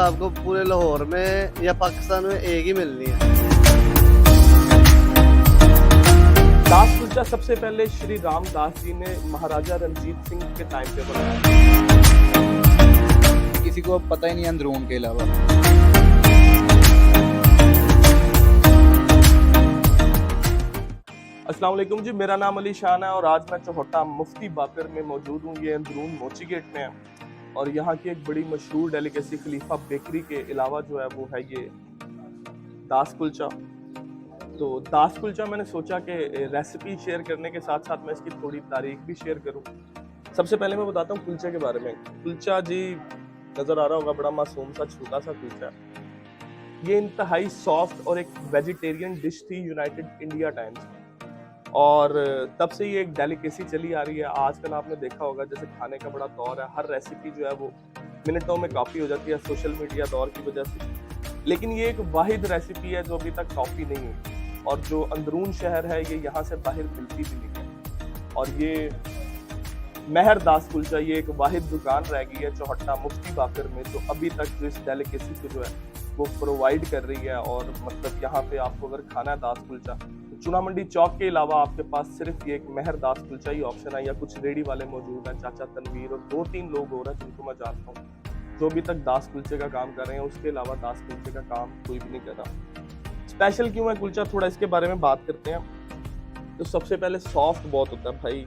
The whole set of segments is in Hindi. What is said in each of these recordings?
आपको पूरे लाहौर में या पाकिस्तान में एक ही मिलनी है। दास कुलचा सबसे पहले श्री रामदास जी ने महाराजा रंजीत सिंह के टाइम पे बनाया। किसी को पता ही नहीं अंदरून के अलावा। अस्सलाम वालेकुम जी, मेरा नाम अली शान है और आज मैं चौहट्टा मुफ्ती बाकर में मौजूद हूँ। ये अंदरून मोची गेट में है और यहाँ की एक बड़ी मशहूर डेलिकेसी खलीफा बेकरी के अलावा जो है वो है ये दास कुलचा। तो दास कुलचा मैंने सोचा कि रेसिपी शेयर करने के साथ साथ मैं इसकी थोड़ी तारीख भी शेयर करूँ। सबसे पहले मैं बताता हूँ कुलचे के बारे में। कुलचा जी नज़र आ रहा होगा, बड़ा मासूम सा छोटा सा कुलचा है। ये इंतहाई सॉफ्ट और एक वेजिटेरियन डिश थी यूनाइटेड इंडिया टाइम्स, और तब से ये एक डेलिकेसी चली आ रही है। आजकल आपने देखा होगा जैसे खाने का बड़ा दौर है, हर रेसिपी जो है वो मिनटों में कॉपी हो जाती है सोशल मीडिया दौर की वजह से। लेकिन ये एक वाहिद रेसिपी है जो अभी तक कॉपी नहीं हुई, और जो अंदरून शहर है ये यहाँ से बाहर मिलती भी नहीं है। और ये महर दास कुलचा ये एक वाहिद दुकान रह गई है चौहट्टा मुफ्ती बाकर में, जो अभी तक जो इस डेलिकेसी को जो है वो प्रोवाइड कर रही है। और मतलब यहाँ पे आपको अगर खाना है दास कुलचा, चुना मंडी चौक के अलावा आपके पास सिर्फ ये एक महर दास कुलचा ही ऑप्शन है, या कुछ रेडी वाले मौजूद हैं, चाचा तनवीर और 2-3 लोग और हैं जिनको मैं जानता हूँ जो अभी तक दास कुलचे का काम कर रहे हैं। उसके अलावा दास कुलचे का काम कोई भी नहीं कर रहा। स्पेशल क्यों है कुलचा, थोड़ा इसके बारे में बात करते हैं। तो सबसे पहले सॉफ्ट बहुत होता है भाई,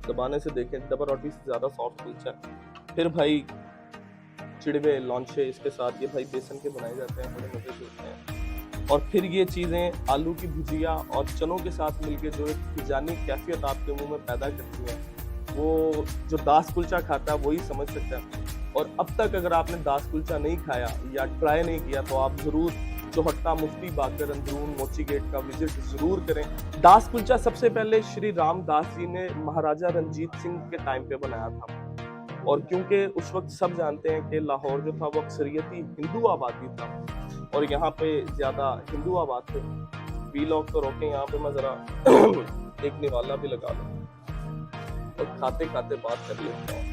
दबाने से देखें डबल रोटी से ज़्यादा सॉफ्ट कुलचा है। फिर भाई चिड़वे लौंचे इसके साथ ये भाई बेसन के बनाए जाते हैं, बड़े मज़े से होते हैं। और फिर ये चीज़ें आलू की भुजिया और चनों के साथ मिलके जो एक खिजानी कैफियत आपके मुंह में पैदा करती है, वो जो दास कुलचा खाता है वही समझ सकता है। और अब तक अगर आपने दास कुलचा नहीं खाया या ट्राई नहीं किया तो आप ज़रूर चौहट्टा मुफ्ती बाकर अंदरून मोची गेट का विजिट ज़रूर करें। दास कुलचा सबसे पहले श्री रामदास जी ने महाराजा रंजीत सिंह के टाइम पे बनाया था, और क्योंकि उस वक्त सब जानते हैं कि लाहौर जो था वो अक्सरियती हिंदू आबादी था और यहाँ पे ज़्यादा हिंदू आबाद थे। वीलॉग तो रोकें, यहाँ पे मैं ज़रा एक निवाला भी लगा लूँ और खाते खाते बात कर लेता हूँ,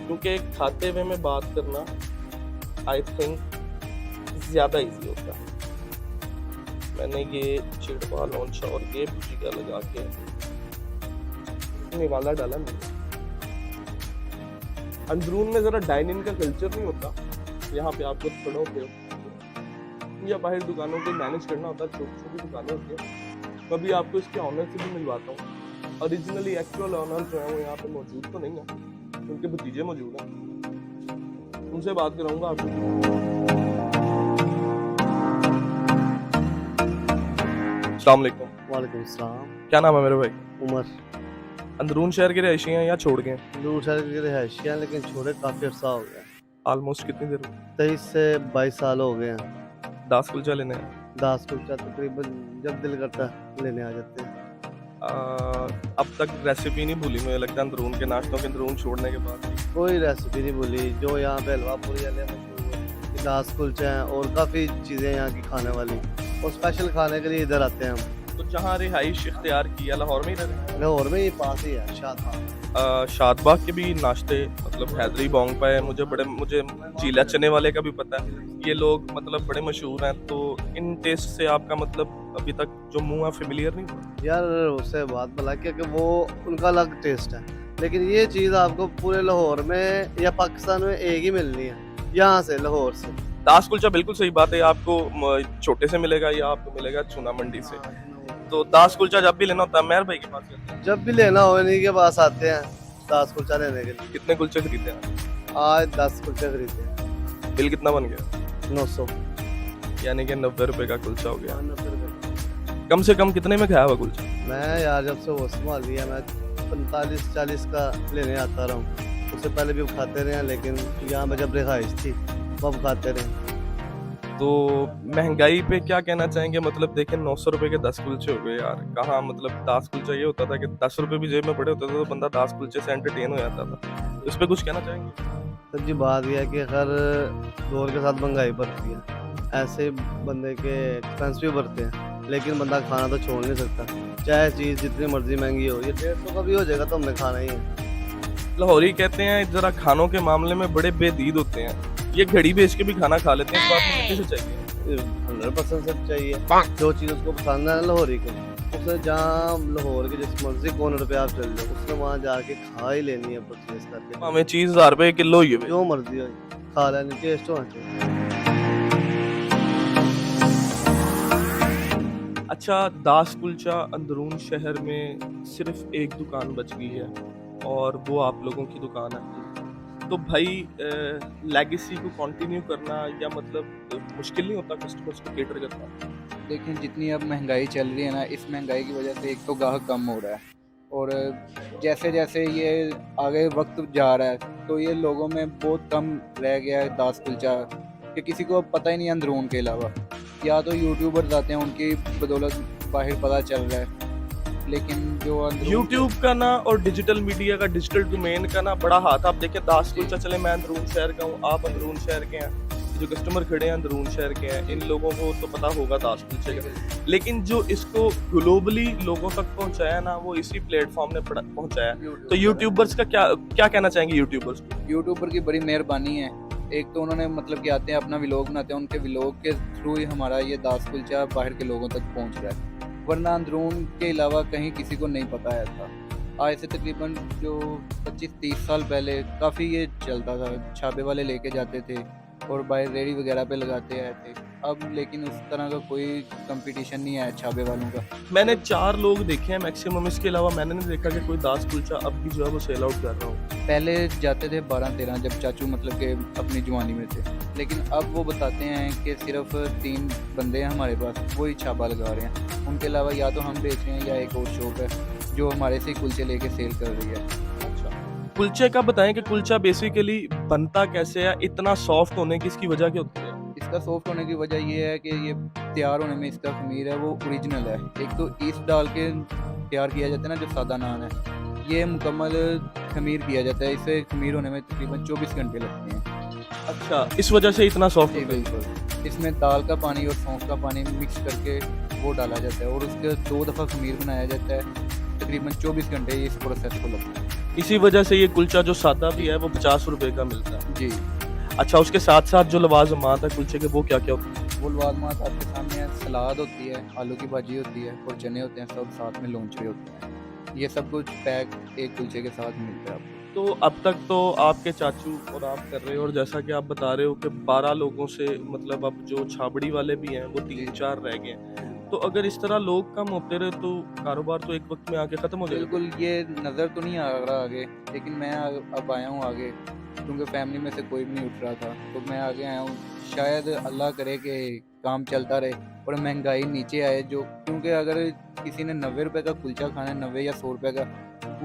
क्योंकि खाते हुए में बात करना आई थिंक ज़्यादा इजी होता है। मैंने ये चिड़वा लौंचा और ये भुजिया लगा के निवाला डाला मैंने। अंदरून में ज़रा डाइन इन का कल्चर नहीं होता, यहाँ पे आपको थोड़ों पे या बाहर दुकानों को मैनेज करना होता है, छोटी छोटी दुकानें होती हैं। कभी आपको इसके ऑनर से भी मिलवाता हूँ। ओरिजिनली एक्चुअल ऑनर जो है वो यहाँ पे मौजूद तो नहीं है, उनके भतीजे मौजूद हैं, उनसे बात कराऊंगा आपको। अस्सलाम वालेकुम। वालेकुम सलाम। क्या नाम है मेरे भाई? उमर। अंदरून शहर के रहायशी हैं या छोड़ गए? दूर शहर की रिहायशी हैं लेकिन छोड़े काफ़ी अर्सा हो गया। ऑलमोस्ट कितनी देर? 23 से 22 साल हो गए हैं। दास कुलचा लेने हैं? दास कुलचा तकरीबन जब दिल करता है लेने आ जाते हैं। अब तक रेसिपी नहीं भूली मुझे लगता है अंदरून के नाश्तों के, अंदरून छोड़ने के बाद कोई रेसिपी नहीं भूली। जो यहाँ पे हलवा पूरी वाले मशहूर है, दास कुलचे हैं और काफ़ी चीज़ें यहाँ की खाने वाली, और स्पेशल खाने के लिए इधर आते हैं हम। तो जहाँ रिहाइश इख्तियार किया लाहौर में ही रहे? लाहौर में ही पास ही है शादबाग। शादबाग के भी नाश्ते मतलब हैदरी बोंग पाए, मुझे चीला चने वाले का भी पता है। ये लोग मतलब बड़े मशहूर हैं, तो इन टेस्ट से आपका मतलब अभी तक जो मुंह है फेमिलियर नहीं हुआ? यार उससे बात भला कि वो उनका अलग टेस्ट है, लेकिन ये चीज़ आपको पूरे लाहौर में या पाकिस्तान में एक ही मिलनी है, यहाँ से लाहौर से। दास कुलचा बिल्कुल सही बात है, आपको छोटे से मिलेगा या आपको मिलेगा चुना मंडी से। तो दास कुलचा जब भी लेना होता है महर भाई के पास जाते हैं? जब भी लेना हो इन्हीं के पास आते हैं दास कुलचा लेने के लिए। कितने कुलचे खरीदे हैं आज 10 कुलचे खरीदे हैं। बिल कितना बन गया? 900। यानी कि 90 रुपए का कुलचा हो गया। 90 रुपये। कम से कम कितने में खाया हुआ कुलचा? मैं यार जब से वो संभाल लिया मैं 45-40 का लेने आता रहा हूँ। उससे पहले भी खाते रहे हैं, लेकिन यहाँ पे जब रिहाइश थी तब खाते रहे। तो महंगाई पे क्या कहना चाहेंगे? मतलब देखें 900 रुपए के 10 कुलचे हो गए यार। कहाँ मतलब दास कुलचा ये होता था कि 10 रुपए भी जेब में पड़े होते थे तो बंदा दास कुलचे से एंटरटेन हो जाता था। इस पे कुछ कहना चाहेंगे? सर जी बात यह है कि हर दौर के साथ महंगाई बढ़ती है, ऐसे बंदे के एक्सपेंस भी बढ़ते हैं, लेकिन बंदा खाना तो छोड़ नहीं सकता, चाहे चीज़ जितनी मर्जी महंगी हो। ये 150 का भी हो जाएगा तो हमने खाना ही है। लाहौरी कहते हैं जरा खानों के मामले में बड़े बेदीद होते हैं। ये घड़ी बेच के भी खाना खा लेते हैं, इस बात में किसी से चाहिए 100% सब चाहिए। जो चीज़ उसको पसंद है ना लाहौरी को, उसे जहाँ लाहौर के जिस मर्जी कॉर्नर पे आप चल जाओ, उसने वहाँ जाके खा ही लेनी है परचेज करके। हमें चीज 1000 रुपए किलो ही है जो मर्जी हो खा लेनी, टेस्ट होना चाहिए। अच्छा, दास कुलचा अंदरून शहर में सिर्फ एक दुकान बच गई है और वो आप लोगों की दुकान है। तो भाई लेगेसी को कंटिन्यू करना या मतलब मुश्किल नहीं होता कस्टमर्स को केटर करना? लेकिन जितनी अब महंगाई चल रही है ना, इस महंगाई की वजह से एक तो गाहक कम हो रहा है, और जैसे जैसे ये आगे वक्त जा रहा है तो ये लोगों में बहुत कम रह गया है दास कुलचा, कि किसी को अब पता ही नहीं है अंदरून के अलावा। या तो यूट्यूबर्स आते हैं, उनकी बदौलत बाहर पता चल रहा है, लेकिन जो अंदरून यूट्यूब का ना और डिजिटल मीडिया का, डिजिटल डोमेन का ना बड़ा हाथ। आप देखें दास कुलचा, चले मैं अंदरून शहर का हूँ, आप अंदरून शहर के हैं, जो कस्टमर खड़े हैं अंदरून शहर के हैं, इन लोगों को तो पता होगा दास कुलचे का, लेकिन जो इसको ग्लोबली लोगों तक पहुंचाया ना, वो इसी प्लेटफॉर्म ने पहुंचाया। तो यूट्यूबर्स का क्या कहना चाहेंगे यूट्यूबर्स को? यूट्यूबर की बड़ी मेहरबानी है। एक तो उन्होंने मतलब कि आते हैं अपना व्लॉग बनाते हैं, उनके व्लॉग के थ्रू ही हमारा ये दास कुलचा बाहर के लोगों तक पहुंच रहा है, वरना अंदरून के अलावा कहीं किसी को नहीं पता है था। आज से तकरीबन जो 25-30 साल पहले काफ़ी ये चलता था, छापे वाले लेके जाते थे और बाहर रेडी वगैरह पे लगाते आए थे। अब लेकिन उस तरह का कोई कंपटीशन नहीं है छापे वालों का। मैंने 4 लोग देखे हैं मैक्सिमम, इसके अलावा मैंने नहीं देखा कि कोई दास कुलचा अब भी जो है वो सेल आउट कर रहा हो। पहले जाते थे 12-13, जब चाचू मतलब के अपनी जवानी में थे, लेकिन अब वो बताते हैं कि सिर्फ 3 बंदे हैं हमारे पास, वही छापा लगा रहे हैं। उनके अलावा या तो हम बेच रहे हैं या एक और शॉप है जो हमारे से कुलचे लेके सेल कर रही है। कुलचे का बताएं कि कुलचा बेसिकली बनता कैसे है, इतना सॉफ्ट होने की इसकी वजह क्या होती है? इसका सॉफ्ट होने की वजह ये है कि ये तैयार होने में इसका खमीर है वो ओरिजिनल है। एक तो ईस्ट डाल के तैयार किया जाता है ना, जो सादा नान है, ये मुकम्मल खमीर किया जाता है। इसे खमीर होने में तकरीबन 24 घंटे लगते हैं। अच्छा, इस वजह से इतना सॉफ्ट जी होता है। बिल्कुल। इसमें दाल का पानी और सौंफ का पानी मिक्स करके वो डाला जाता है और उसके 2 दफ़ा खमीर बनाया जाता है। तकरीबन 24 घंटे इस प्रोसेस को लगता है। इसी वजह से ये कुलचा जो सादा भी है वो 50 रुपए का मिलता है। जी। अच्छा, उसके साथ साथ जो लवाजमात है कुलचे के, वो क्या क्या होते हैं? वो लवाजमात आपके सामने है, सलाद होती है, आलू की भाजी होती है और चने होते हैं, सब साथ में लौंचे होते हैं। ये सब कुछ पैक एक कुलचे के साथ मिलता है आपको। तो अब तक तो आपके चाचू और आप कर रहे हो, और जैसा कि आप बता रहे हो कि 12 लोगों से मतलब अब जो छाबड़ी वाले भी हैं वो 3-4 रह गए हैं। तो अगर इस तरह लोग कम होते रहे तो कारोबार तो एक वक्त में आके ख़त्म हो जाएगा। बिल्कुल, ये नज़र तो नहीं आ रहा आगे, लेकिन मैं अब आया हूँ आगे, क्योंकि फैमिली में से कोई भी नहीं उठ रहा था, तो मैं आगे आया हूँ। शायद अल्लाह करे कि काम चलता रहे और महंगाई नीचे आए, जो क्योंकि अगर किसी ने 90 रुपये का कुलचा खाना है, 90 या 100 रुपये का,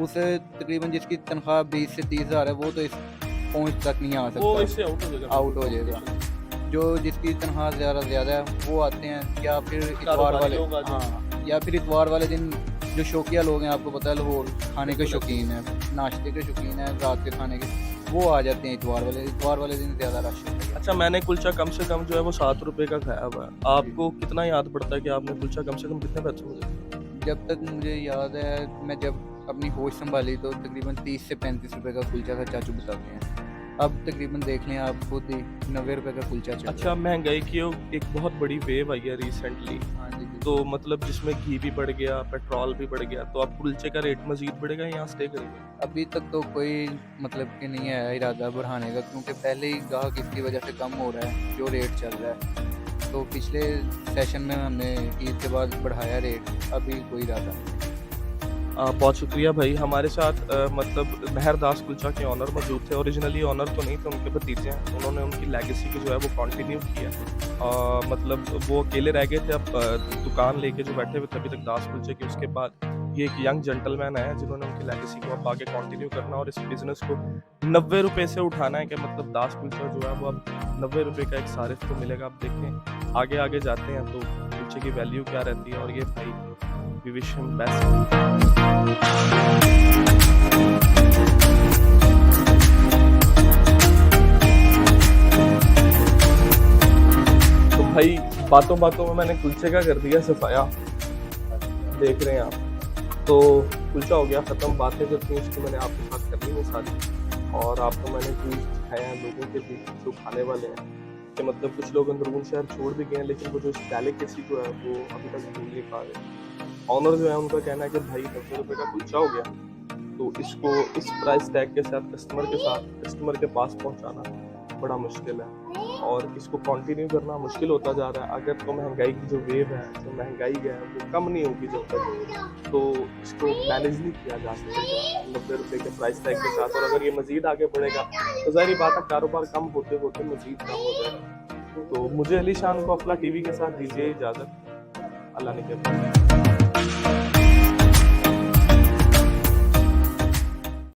उसे तकरीबन जिसकी तनख्वाह 20 से 30 हज़ार है, वो तो इस पहुँच तक नहीं आ वो सकता, इससे आउट हो जाएगा। जो जिसकी तनख्वाह ज़्यादा है वो आते हैं, या फिर इतवार वाले, हाँ, या फिर इतवार वाले दिन जो शौकिया लोग हैं, आपको पता है लाहौर खाने के शौकीन है, नाश्ते के शौकीन है, रात के खाने के, वो आ जाते हैं इतवार वाले दिन ज़्यादा रश होता है। अच्छा, मैंने कुलचा कम से कम जो है वो 7 रुपए का खाया हुआ है। आपको कितना याद पड़ता है कि आपने कुलचा कम से कम कितने पैसे में लिया? जब तक मुझे याद है, मैं जब अपनी होश संभाली तो तकरीबन 30 से 35 रुपए का कुलचा था, चाचू बताते हैं। अब तकरीबन देख लें आप खुद ही, 90 रुपए का कुलचा चल अच्छा, महंगाई की एक बहुत बड़ी वेव आई है रिसेंटली, हाँ जी। तो मतलब जिसमें घी भी बढ़ गया, पेट्रोल भी बढ़ गया, तो अब कुलचे का रेट मजीद बढ़ेगा या स्टे करेगा? अभी तक तो कोई मतलब कि नहीं है इरादा बढ़ाने का, क्योंकि पहले ही गाहक इसकी वजह से कम हो रहा है जो रेट चल रहा है। तो पिछले सेशन में हमने ईद के बाद बढ़ाया रेट, अभी कोई इरादा नहीं। बहुत शुक्रिया भाई। हमारे साथ मतलब महर दास कुलचा के ऑनर मौजूद थे। ओरिजिनली ऑनर तो नहीं थे, उनके भतीजे हैं, उन्होंने उनकी लेगेसी को जो है वो कंटिन्यू किया। मतलब वो अकेले रह गए थे, अब दुकान लेके जो बैठे हुए थे अभी तक दास कुलचे के। उसके बाद ये एक यंग जेंटलमैन है जिन्होंने उनकी लेगेसी को अब आगे कंटिन्यू करना और इस बिज़नेस को 90 रुपये से उठाना है, कि मतलब दास कुलचा जो है वो अब 90 रुपये का एक सारिफ तो मिलेगा। अब देखें आगे आगे जाते हैं तो कुलचे की वैल्यू क्या रहती है। और ये भाई वी विश हिम बेस्ट। तो भाई बातों बातों में मैंने कुलचे का कर दिया सफाया, देख रहे हैं आप। तो कुलचा हो गया ख़त्म, बातें जो थी उसकी मैंने आपके साथ करनी है सारी। और आपको मैंने भी दिखाया है लोगों के बीच जो खाने वाले हैं कि मतलब कुछ लोग अंदरून शहर छोड़ भी गए हैं, लेकिन वो जो डेलिकेसी जो है वो अभी तक भूल नहीं पा रहे। ऑनर जो है उनका कहना है कि भाई 90 रुपये का कुलचा हो गया, तो इसको इस प्राइस टैग के साथ कस्टमर के पास पहुंचाना बड़ा मुश्किल है और इसको कंटिन्यू करना मुश्किल होता जा रहा है। अगर तो महंगाई की जो वेव है, जो महंगाई है वो कम नहीं होगी जब तक, तो इसको मैनेज नहीं किया जा सकेगा 90 रुपये के प्राइस टैग के साथ। और अगर ये मजीद आगे बढ़ेगा तो जाहिर बात है कारोबार कम होते होते मजीद कम हो जाएगा। तो मुझे अली शान को अपना टीवी के साथ दीजिए इजाज़त। अल्लाह ने